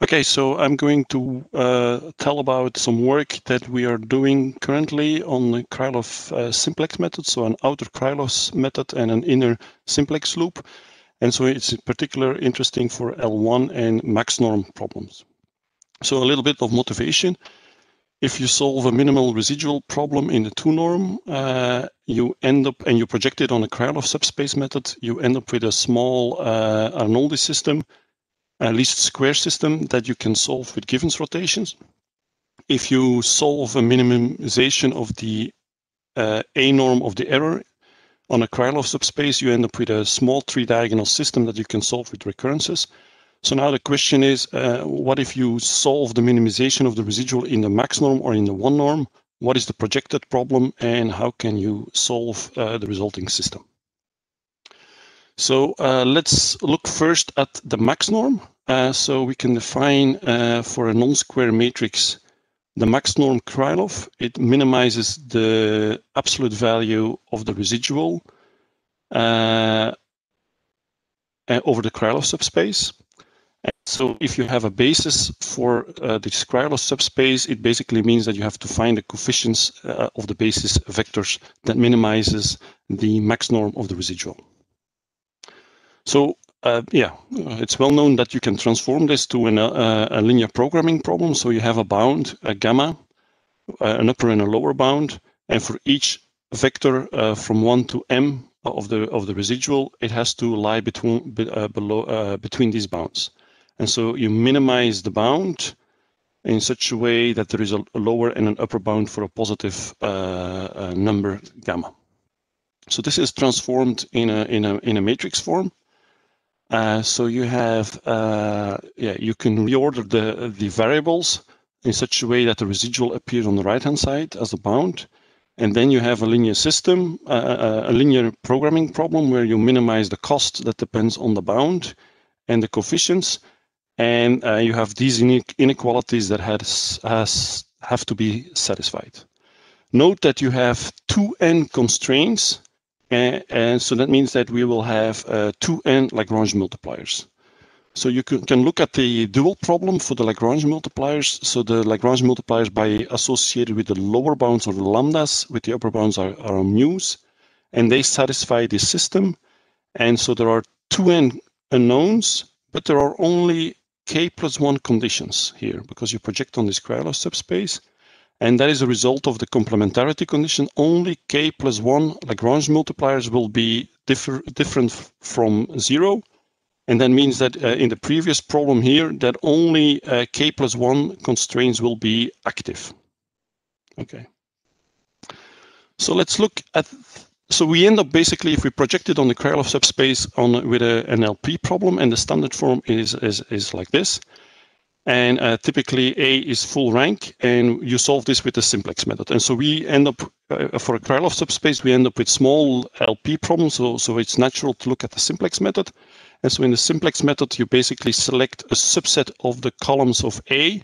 Okay, so I'm going to tell about some work that we are doing currently on the Krylov-Simplex method, so an outer Krylov method and an inner simplex loop. And so it's in particular interesting for L1 and max norm problems. So a little bit of motivation. If you solve a minimal residual problem in the 2 norm, you end up, and you project it on a Krylov subspace method, you end up with a small Arnoldi system, a least square system that you can solve with Givens rotations. If you solve a minimization of the A norm of the error on a Krylov subspace, you end up with a small 3-diagonal system that you can solve with recurrences. So now the question is, what if you solve the minimization of the residual in the max norm or in the 1 norm? What is the projected problem and how can you solve the resulting system? So let's look first at the max norm. So we can define for a non-square matrix the max norm Krylov. It minimizes the absolute value of the residual over the Krylov subspace. And so if you have a basis for this Krylov subspace, it basically means that you have to find the coefficients of the basis vectors that minimizes the max norm of the residual. So it's well known that you can transform this to a linear programming problem. So you have a bound, a gamma, an upper and a lower bound, and for each vector from 1 to m of the residual, it has to lie between these bounds. And so you minimize the bound in such a way that there is a lower and an upper bound for a positive number gamma. So this is transformed in a matrix form. So you have, you can reorder the variables in such a way that the residual appears on the right-hand side as a bound. And then you have a linear system, a linear programming problem where you minimize the cost that depends on the bound and the coefficients. And you have these inequalities that have to be satisfied. Note that you have 2n constraints. And so that means that we will have 2n Lagrange multipliers. So you can look at the dual problem for the Lagrange multipliers. So the Lagrange multipliers by associated with the lower bounds are the lambdas, with the upper bounds are mu's, and they satisfy this system. And so there are 2n unknowns, but there are only k plus 1 conditions here because you project on this Krylov subspace. And that is a result of the complementarity condition. Only k plus 1 Lagrange multipliers will be different from 0. And that means that in the previous problem here, that only k plus 1 constraints will be active. Okay. So let's look at, so we end up basically, if we project it on the Krylov subspace with an LP problem, and the standard form is like this. And typically A is full rank, and you solve this with the simplex method. And so we end up, for a Krylov subspace, we end up with small LP problems. So it's natural to look at the simplex method. And so in the simplex method, you basically select a subset of the columns of A,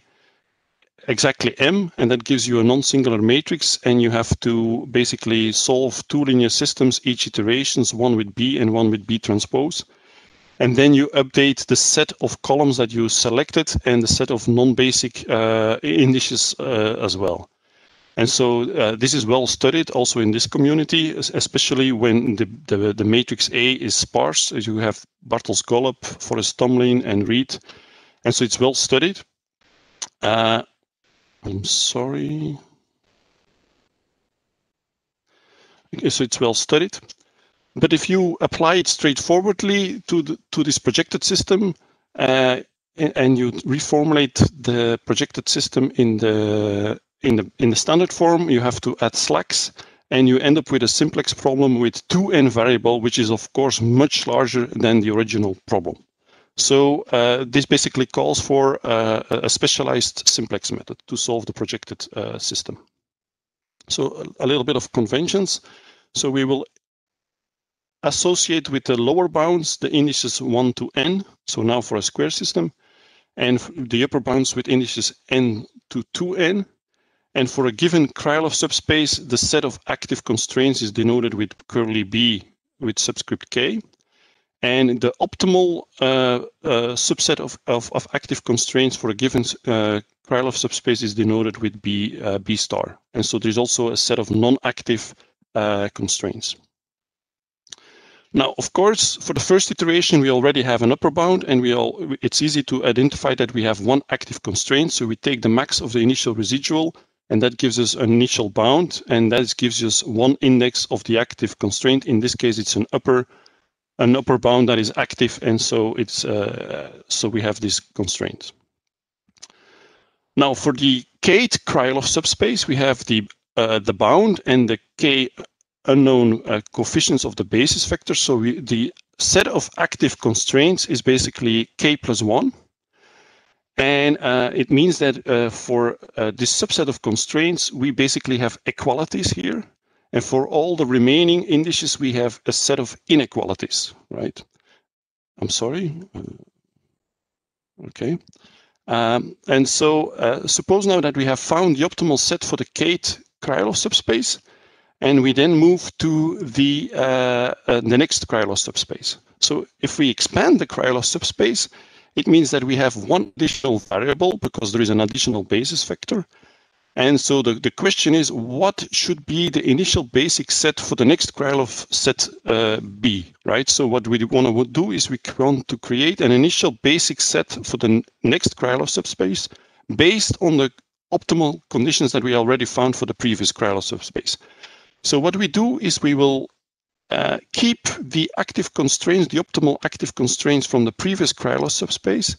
exactly M, and that gives you a non-singular matrix. And you have to basically solve 2 linear systems, each iterations, one with B and one with B transpose. And then you update the set of columns that you selected and the set of non-basic indices as well. And so this is well studied also in this community, especially when the matrix A is sparse, as you have Bartels Gollop, Forrest Tomlin, and Reed. And so it's well studied. I'm sorry. Okay, so it's well studied. But if you apply it straightforwardly to this projected system, and you reformulate the projected system in the standard form, you have to add slacks, and you end up with a simplex problem with 2n variable, which is of course much larger than the original problem. So this basically calls for a specialized simplex method to solve the projected system. So a little bit of conventions. So we will associate with the lower bounds the indices 1 to n, so now for a square system, and the upper bounds with indices n to 2n. And for a given Krylov subspace, the set of active constraints is denoted with curly b with subscript k. And the optimal subset of active constraints for a given Krylov subspace is denoted with B star. And so there's also a set of non-active constraints. Now, of course, for the first iteration, we already have an upper bound, and it's easy to identify that we have one active constraint. So we take the max of the initial residual, and that gives us an initial bound, and that gives us one index of the active constraint. In this case, it's an upper bound that is active, and so it's so we have this constraint. Now, for the kth Krylov subspace, we have the bound and the k unknown coefficients of the basis vector. So the set of active constraints is basically k plus 1. And it means that for this subset of constraints, we basically have equalities here. And for all the remaining indices, we have a set of inequalities, right? I'm sorry. Okay. And so suppose now that we have found the optimal set for the kth Krylov subspace, and we then move to the next Krylov subspace. So if we expand the Krylov subspace, it means that we have one additional variable because there is an additional basis vector. And so the question is, what should be the initial basic set for the next Krylov set B, right? So what we want to do is we want to create an initial basic set for the next Krylov subspace based on the optimal conditions that we already found for the previous Krylov subspace. So what we do is we will keep the active constraints, the optimal active constraints from the previous Krylov subspace,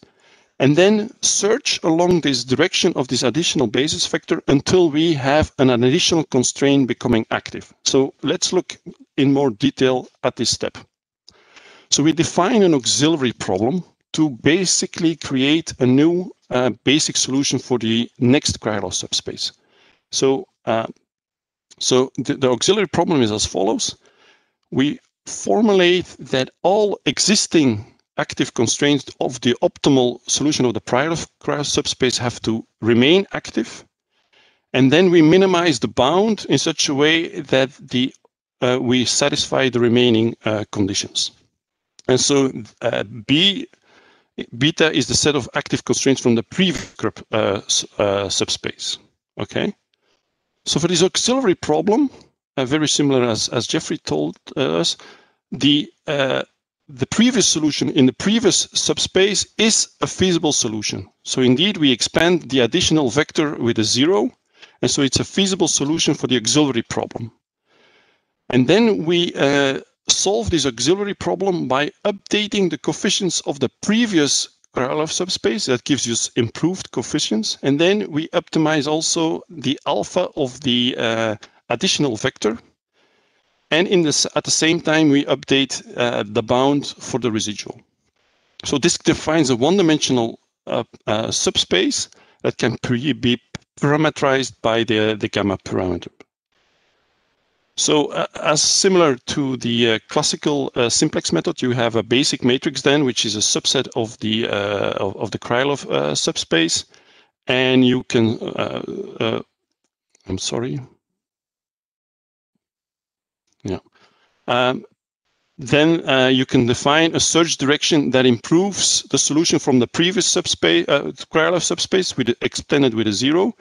and then search along this direction of this additional basis vector until we have an additional constraint becoming active. So let's look in more detail at this step. So we define an auxiliary problem to basically create a new basic solution for the next Krylov subspace. So the auxiliary problem is as follows. We formulate that all existing active constraints of the optimal solution of the Krylov subspace have to remain active. And then we minimize the bound in such a way that we satisfy the remaining conditions. And so beta is the set of active constraints from the previous subspace. Okay. So for this auxiliary problem, very similar as Jeffrey told us, the previous solution in the previous subspace is a feasible solution. So indeed, we expand the additional vector with a 0, and so it's a feasible solution for the auxiliary problem. And then we solve this auxiliary problem by updating the coefficients of the previous Krylov subspace. That gives us improved coefficients. And then we optimize also the alpha of the additional vector. And at the same time, we update the bound for the residual. So this defines a one-dimensional subspace that can be parameterized by the gamma parameter. So as similar to the classical simplex method, you have a basic matrix then, which is a subset of the Krylov subspace. And you can, I'm sorry. Yeah. Then you can define a search direction that improves the solution from the previous subspace, Krylov subspace, extended with a 0,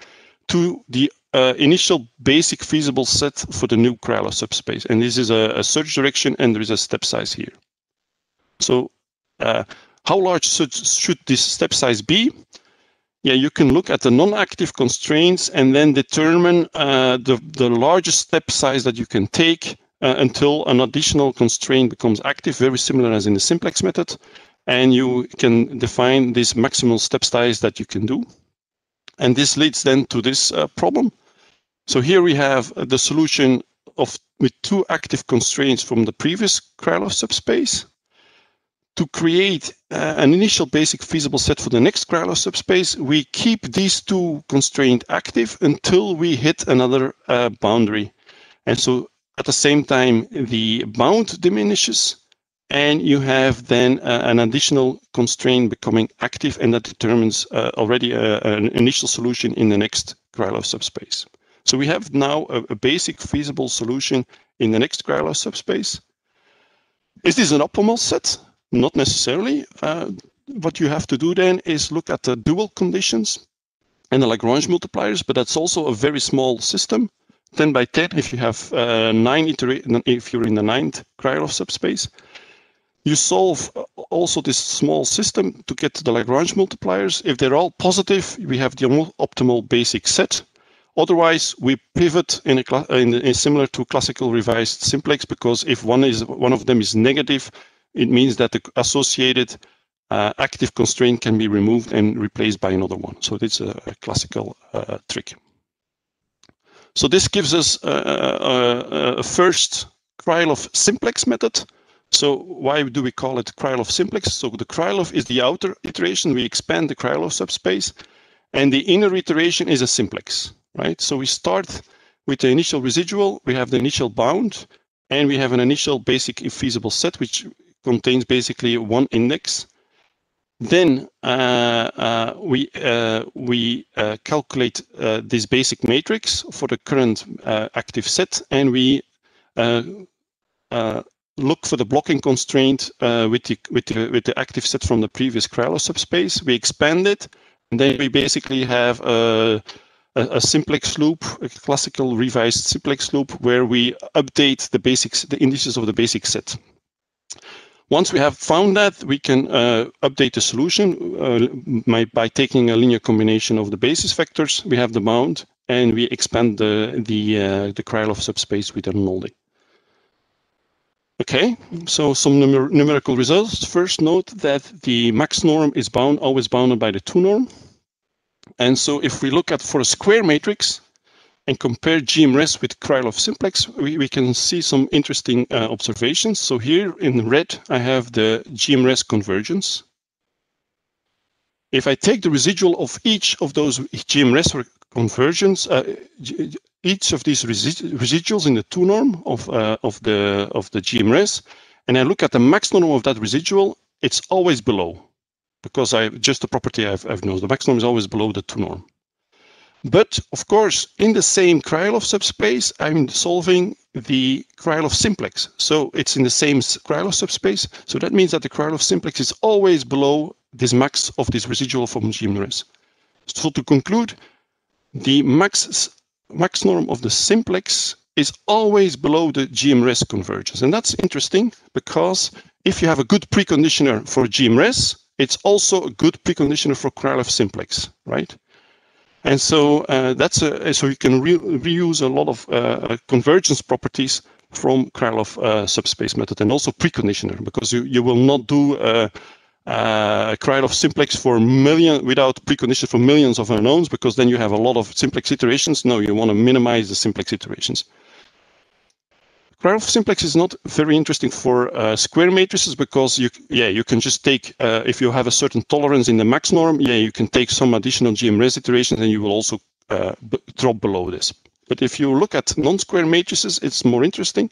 to the initial basic feasible set for the new Krylov subspace. And this is a search direction, and there is a step size here. So how large should this step size be? Yeah, you can look at the non-active constraints and then determine the largest step size that you can take until an additional constraint becomes active, very similar as in the simplex method. And you can define this maximal step size that you can do. And this leads then to this problem. So here we have the solution with two active constraints from the previous Krylov subspace. To create an initial basic feasible set for the next Krylov subspace, we keep these two constraints active until we hit another boundary. And so at the same time, the bound diminishes, and you have then an additional constraint becoming active, and that determines already an initial solution in the next Krylov subspace. So we have now a basic feasible solution in the next Krylov subspace. Is this an optimal set? Not necessarily. What you have to do then is look at the dual conditions and the Lagrange multipliers, but that's also a very small system. 10 by 10 if you have 9 iterations, if you're in the 9th Krylov subspace. You solve also this small system to get the Lagrange multipliers. If they're all positive, we have the optimal basic set. Otherwise, we pivot in similar to classical revised simplex, because if one of them is negative, it means that the associated active constraint can be removed and replaced by another one. So it's a classical trick. So this gives us a first Krylov-Simplex method. So why do we call it Krylov-Simplex? So the Krylov is the outer iteration. We expand the Krylov subspace, and the inner iteration is a simplex, right? So we start with the initial residual. We have the initial bound, and we have an initial basic infeasible set, which contains basically one index. Then we calculate this basic matrix for the current active set, and we look for the blocking constraint with the active set from the previous Krylov subspace. We expand it, and then we basically have a simplex loop, a classical revised simplex loop, where we update the indices of the basic set. Once we have found that, we can update the solution by taking a linear combination of the basis vectors. We have the bound, and we expand the Krylov subspace with a nullity. Okay, so some numerical results. First, note that the max norm is always bounded by the 2 norm. And so if we look at for a square matrix and compare GMRes with Krylov-Simplex, we can see some interesting observations. So here in red, I have the GMRes convergence. If I take the residual of each of those GMRes convergence, each of these residuals in the 2 norm of the GMRes, and I look at the max norm of that residual, it's always below, because just the property I've known. The max norm is always below the 2 norm. But of course, in the same Krylov subspace, I'm solving the Krylov-Simplex. So it's in the same Krylov subspace. So that means that the Krylov-Simplex is always below this max of this residual from GMRes. So to conclude, the max norm of the simplex is always below the GMRes convergence. And that's interesting, because if you have a good preconditioner for GMRes, it's also a good preconditioner for Krylov-Simplex, right? And so so you can reuse a lot of convergence properties from Krylov subspace method, and also preconditioner, because you will not do Krylov-Simplex for without precondition for millions of unknowns, because then you have a lot of simplex iterations. No, you want to minimize the simplex iterations. Krylov-Simplex is not very interesting for square matrices, because you can just take, if you have a certain tolerance in the max norm, you can take some additional GMRes iterations, and you will also drop below this. But if you look at non-square matrices, it's more interesting.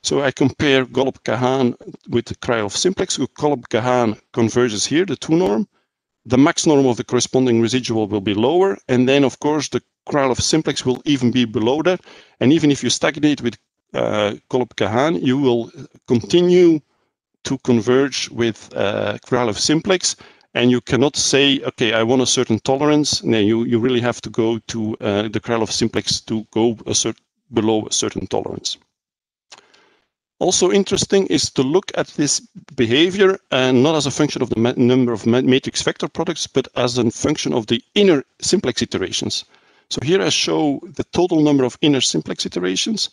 So I compare Golub-Kahan with Krylov-Simplex. Golub-Kahan converges here, the 2 norm. The max norm of the corresponding residual will be lower, and then of course the Krylov-Simplex will even be below that. And even if you stagnate with Golub-Kahan, you will continue to converge with Krylov-Simplex, and you cannot say, okay, I want a certain tolerance. No, you really have to go to the Krylov-Simplex to go below a certain tolerance. Also interesting is to look at this behavior, not as a function of the number of matrix vector products, but as a function of the inner simplex iterations. So here I show the total number of inner simplex iterations.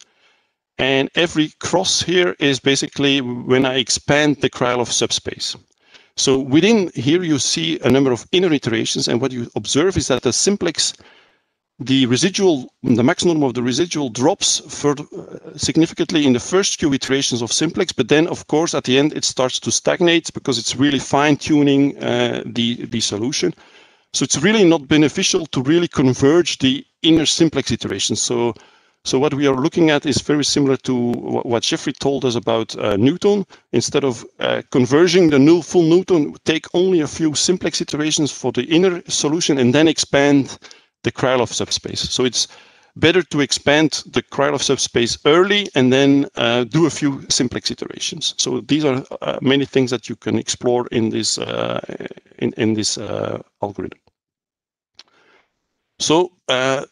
And every cross here is basically when I expand the Krylov subspace. So within here, you see a number of inner iterations. And what you observe is that the simplex, the max norm of the residual drops significantly in the first few iterations of simplex. But then, of course, at the end, it starts to stagnate, because it's really fine-tuning the solution. So it's really not beneficial to really converge the inner simplex iterations. So what we are looking at is very similar to what Jeffrey told us about Newton. Instead of converging the full Newton, take only a few simplex iterations for the inner solution and then expand the Krylov subspace. So it's better to expand the Krylov subspace early and then do a few simplex iterations. So these are many things that you can explore in this algorithm. So to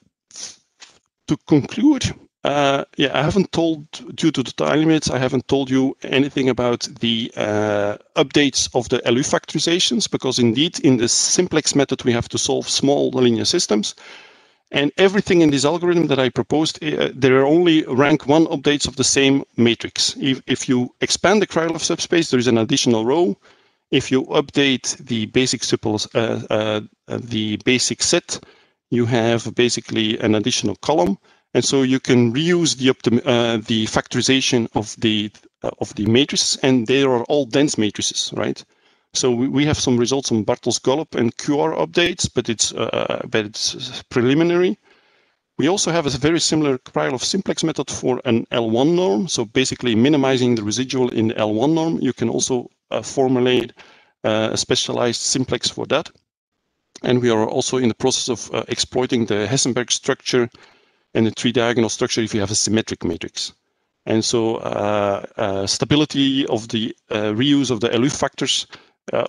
conclude, I haven't told, due to the time limits, I haven't told you anything about the updates of the LU factorizations, because indeed in the simplex method we have to solve small linear systems. And everything in this algorithm that I proposed, there are only rank 1 updates of the same matrix. If you expand the Krylov subspace, there is an additional row. If you update the basic tuples, the basic set, you have basically an additional column. And so you can reuse the factorization of the matrices, and they are all dense matrices, right? So we have some results on Bartels-Gollop and QR updates, but it's preliminary. We also have a very similar Krylov-Simplex method for an L1 norm. So basically minimizing the residual in the L1 norm. You can also formulate a specialized simplex for that. And we are also in the process of exploiting the Hessenberg structure and the 3-diagonal structure if you have a symmetric matrix. And so stability of the reuse of the LU factors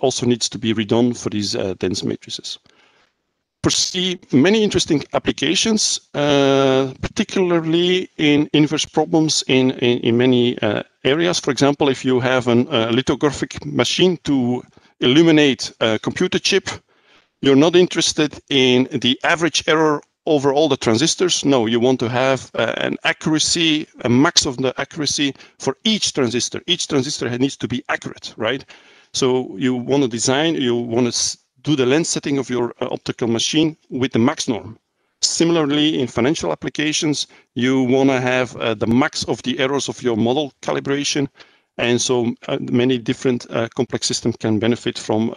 also needs to be redone for these dense matrices. Foresee many interesting applications, particularly in inverse problems in many areas. For example, if you have a lithographic machine to illuminate a computer chip, you're not interested in the average error over all the transistors. No, you want to have an accuracy, a max of the accuracy for each transistor. Each transistor needs to be accurate, right? So you want to design, you want to do the lens setting of your optical machine with the max norm. Similarly, in financial applications, you want to have the max of the errors of your model calibration. And so many different complex systems can benefit from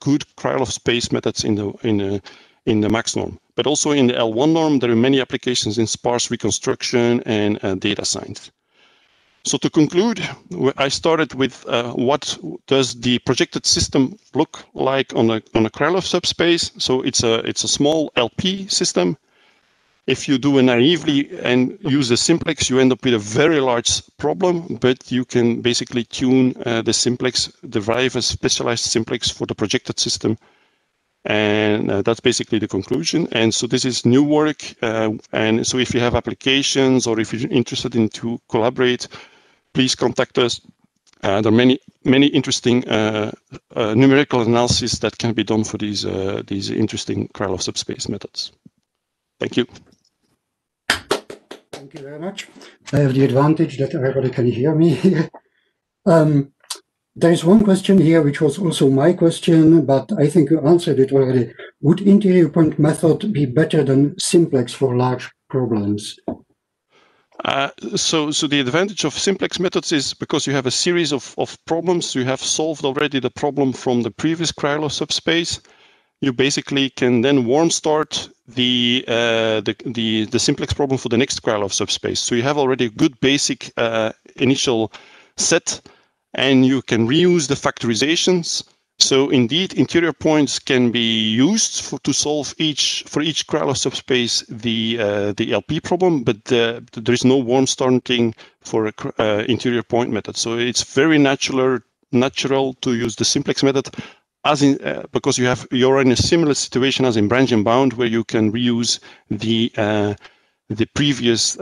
good Krylov space methods in the max norm. But also in the L1 norm, there are many applications in sparse reconstruction and data science. So to conclude, I started with what does the projected system look like on a Krylov subspace. So it's a small LP system. If you do it naively and use the simplex, you end up with a very large problem, but you can basically tune the simplex, derive a specialized simplex for the projected system. And that's basically the conclusion. And so this is new work. And so if you have applications or if you're interested in to collaborate, please contact us. There are many interesting numerical analysis that can be done for these interesting Krylov subspace methods. Thank you. Thank you very much. I have the advantage that everybody can hear me here. There is one question here, which was also my question, but I think you answered it already. Would interior point method be better than simplex for large problems? So the advantage of simplex methods is because you have a series of problems. You have solved already the problem from the previous Krylov subspace. You basically can then warm start the simplex problem for the next Krylov subspace. So you have already a good basic initial set, and you can reuse the factorizations. So indeed, interior points can be used to solve for each Krylov subspace the LP problem, but there is no warm starting for interior point method. So it's very natural to use the simplex method, as in because you're in a similar situation as in branch and bound, where you can reuse the previous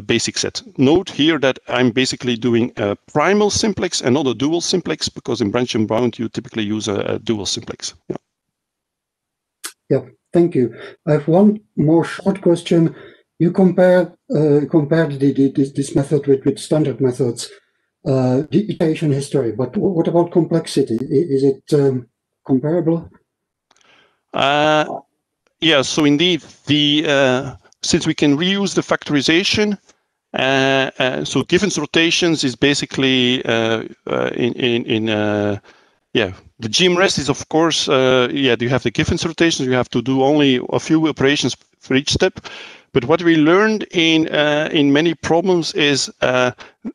basic set. Note here that I'm basically doing a primal simplex and not a dual simplex, because in branch and bound you typically use a dual simplex. Yeah, thank you. I have one more short question. You compared this method with standard methods, the iteration history, but what about complexity? Is it comparable? Yeah, so indeed, since we can reuse the factorization, so difference rotations is basically the GMREST is, of course, you have the difference rotations. You have to do only a few operations for each step. But what we learned in many problems is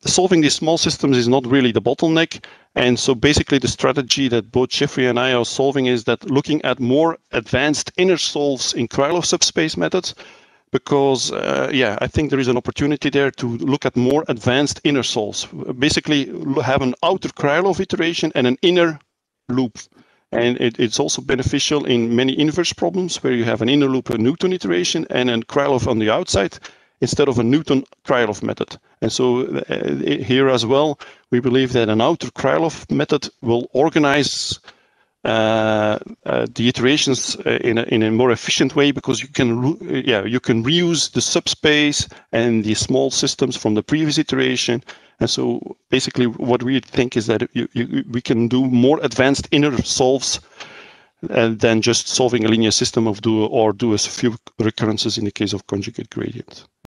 solving these small systems is not really the bottleneck. And so basically the strategy that both Jeffrey and I are solving is that looking at more advanced inner solves in Krylov subspace methods. because yeah, I think there is an opportunity there to look at more advanced inner solves. Basically, have an outer Krylov iteration and an inner loop. And it's also beneficial in many inverse problems where you have an inner loop, a Newton iteration, and a Krylov on the outside instead of a Newton-Krylov method. And so here as well, we believe that an outer Krylov method will organize the iterations in a more efficient way, because you can reuse the subspace and the small systems from the previous iteration. And so basically what we think is that we can do more advanced inner solves than just solving a linear system do a few recurrences in the case of conjugate gradients.